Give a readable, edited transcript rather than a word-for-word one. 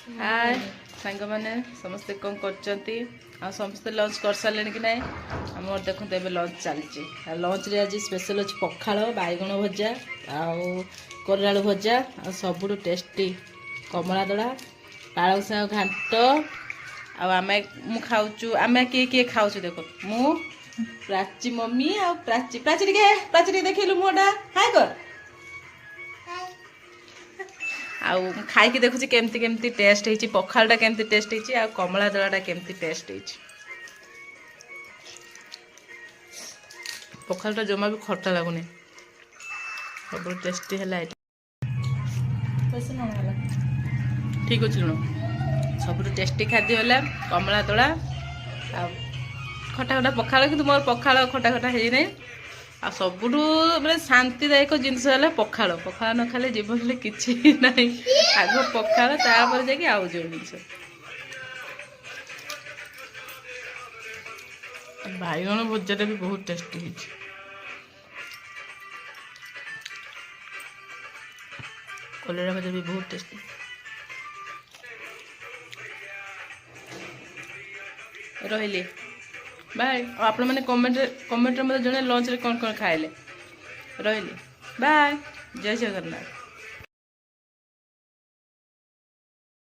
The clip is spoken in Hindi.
हाय सांग मैंने समस्ते कौन कर समस्ते लंच कर सारे कि ना आम देखो तो लंच चलती लंच रे आज स्पेशल अच्छे पखाड़ बैगण भजा आलू भजा आ सब टेस्टी कमला दड़ा पालक साग घाट आमे मु खाऊचु आमे किए खाऊ देख मु प्राची मम्मी आ प्राची प्राची प्राची देखिलु मोटा हाय कर आउ खाई देखुची केमती केमती टेस्ट होती पखालटा केमती टेस्ट होती आ कमला दलाटा केमती टेस्ट होती पखालटा जमा भी खट्टा लगुनि सब टेस्टी है ठीक अच्छे लुण सब टेस्टी खाद्य है कमला दला आ खटा खटा पखाल कि मोर पखाल खटा खटा है नहीं आ सब मतलब शांतिदायक जिनस है पखाल पखाल न खाले जीवन कि ना आग पखाल तापर जाकि आउ जो जिनस बैगण भजाटा भी बहुत टेस्टी है कलरा भजा भी बहुत टेस्टी रही बाय आप कमेंट मतलब जड़े लंच रे कौन कौन खाइले रही बाय जय जगन्नाथ।